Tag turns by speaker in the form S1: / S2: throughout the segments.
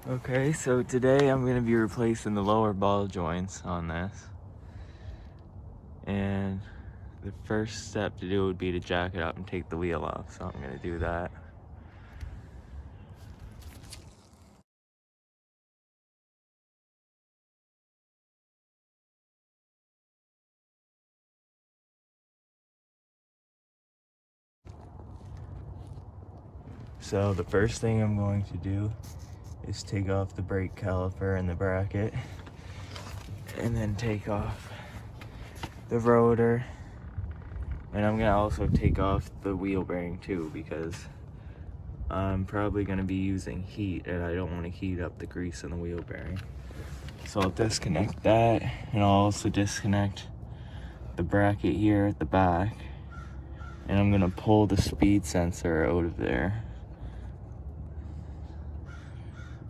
S1: Okay, so today I'm going to be replacing the lower ball joints on this. And the first step to do would be to jack it up and take the wheel off, so I'm going to do that. So the first thing I'm going to do is take off the brake caliper and the bracket, and then take off the rotor, and I'm gonna also take off the wheel bearing too, because I'm probably gonna be using heat and I don't want to heat up the grease in the wheel bearing. So I'll disconnect that, and I'll also disconnect the bracket here at the back, and I'm gonna pull the speed sensor out of there.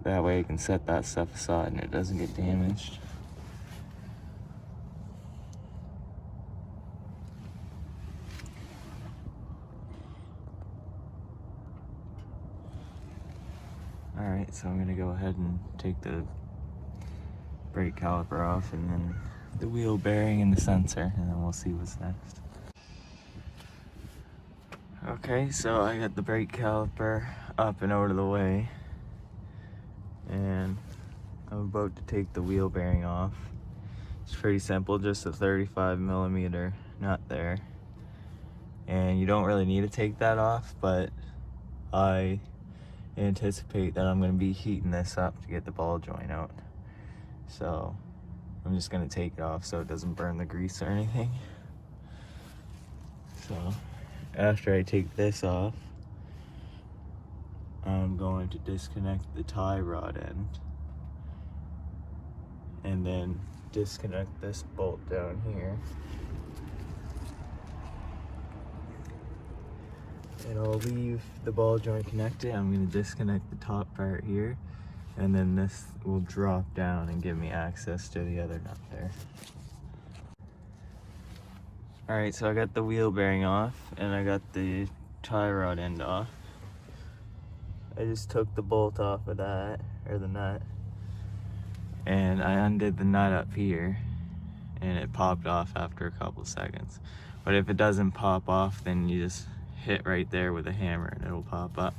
S1: That way I can set that stuff aside and it doesn't get damaged. Alright, so I'm gonna go ahead and take the brake caliper off, and then the wheel bearing and the sensor, and then we'll see what's next. Okay, so I got the brake caliper up and out of the way, and I'm about to take the wheel bearing off. It's pretty simple, just a 35mm nut there. And you don't really need to take that off, but I anticipate that I'm going to be heating this up to get the ball joint out. So I'm just going to take it off so it doesn't burn the grease or anything. So after I take this off, I'm going to disconnect the tie rod end, and then disconnect this bolt down here. And I'll leave the ball joint connected. I'm going to disconnect the top part here, and then this will drop down and give me access to the other nut there. Alright, so I got the wheel bearing off, and I got the tie rod end off. I just took the bolt off of that, or the nut, and I undid the nut up here, and it popped off after a couple seconds. But if it doesn't pop off, then you just hit right there with a hammer and it'll pop up.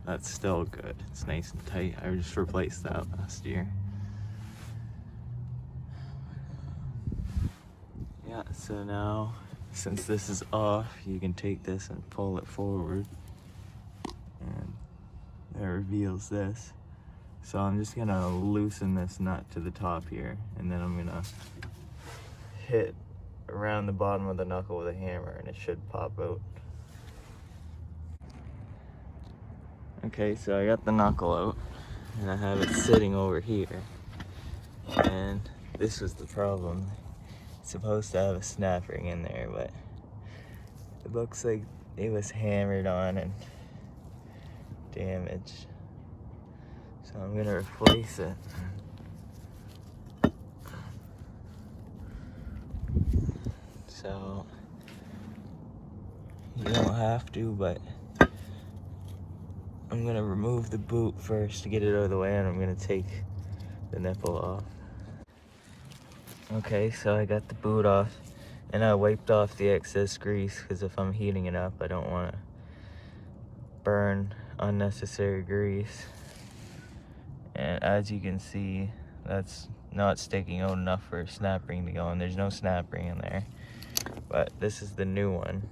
S1: That's still good. It's nice and tight. I just replaced that last year. Yeah, so now, since this is off, you can take this and pull it forward, and that reveals this. So I'm just gonna loosen this nut to the top here, and then I'm gonna hit around the bottom of the knuckle with a hammer, and it should pop out. Okay, so I got the knuckle out, and I have it sitting over here, and this was the problem. It's supposed to have a snap ring in there, but it looks like it was hammered on and damaged. So I'm gonna replace it. So you don't have to, but I'm gonna remove the boot first to get it out of the way, and I'm gonna take the nipple off. Okay, so I got the boot off, and I wiped off the excess grease, because if I'm heating it up, I don't want to burn unnecessary grease. And as you can see, that's not sticking out enough for a snap ring to go in. There's no snap ring in there, but this is the new one.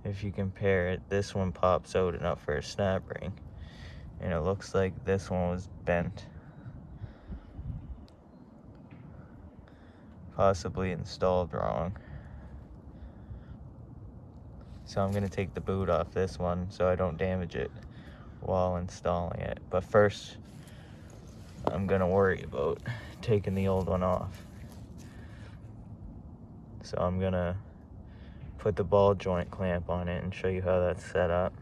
S1: If you compare it, this one pops out enough for a snap ring, and it looks like this one was bent, possibly installed wrong. So I'm gonna take the boot off this one so I don't damage it while installing it. But first, I'm gonna worry about taking the old one off. So I'm gonna put the ball joint clamp on it and show you how that's set up.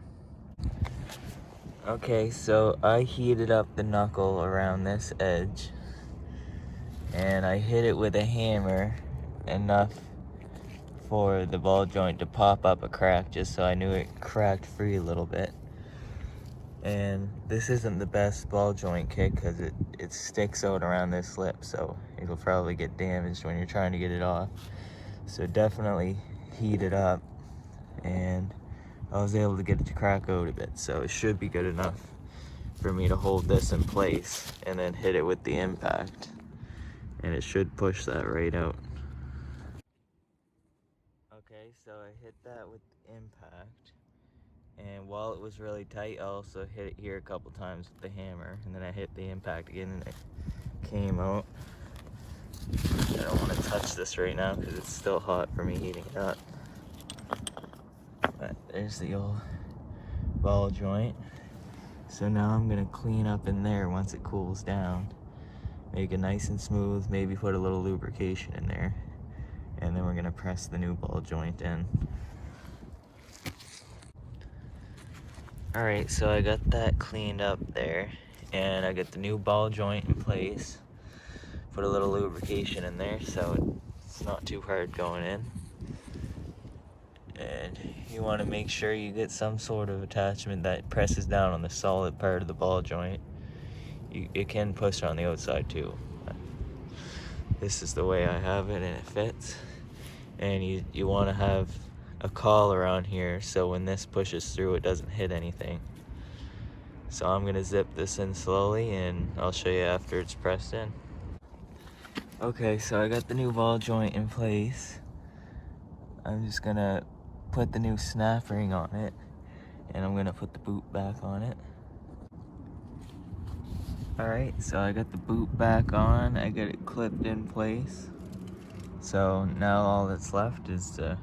S1: Okay, so I heated up the knuckle around this edge, and I hit it with a hammer enough for the ball joint to pop up a crack, just so I knew it cracked free a little bit. And this isn't the best ball joint kit because it sticks out around this lip, so it'll probably get damaged when you're trying to get it off. So definitely heat it up, and I was able to get it to crack out a bit, so it should be good enough for me to hold this in place and then hit it with the impact, and it should push that right out. Okay, so I hit that with impact, and while it was really tight, I also hit it here a couple times with the hammer, and then I hit the impact again and it came out. I don't want to touch this right now because it's still hot for me heating it up. But there's the old ball joint. So now I'm gonna clean up in there once it cools down. Make it nice and smooth, maybe put a little lubrication in there. And then we're gonna press the new ball joint in. All right, so I got that cleaned up there, and I got the new ball joint in place. Put a little lubrication in there so it's not too hard going in. And you want to make sure you get some sort of attachment that presses down on the solid part of the ball joint. It can push on the outside too. This is the way I have it, and it fits. And you want to have a caul around here so when this pushes through, it doesn't hit anything. So I'm gonna zip this in slowly, and I'll show you after it's pressed in. Okay, so I got the new ball joint in place. I'm just gonna put the new snap ring on it, and I'm gonna put the boot back on it. Alright, so I got the boot back on, I got it clipped in place. So now all that's left is to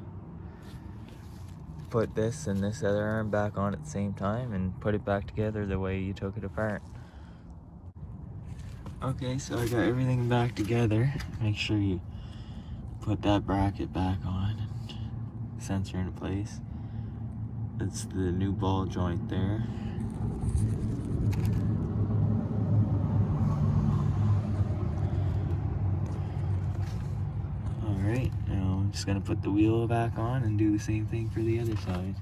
S1: put this and this other arm back on at the same time and put it back together the way you took it apart. Okay, so I got everything back together. Make sure you put that bracket back on and sensor into place. That's the new ball joint there. Alright, now I'm just gonna put the wheel back on and do the same thing for the other side.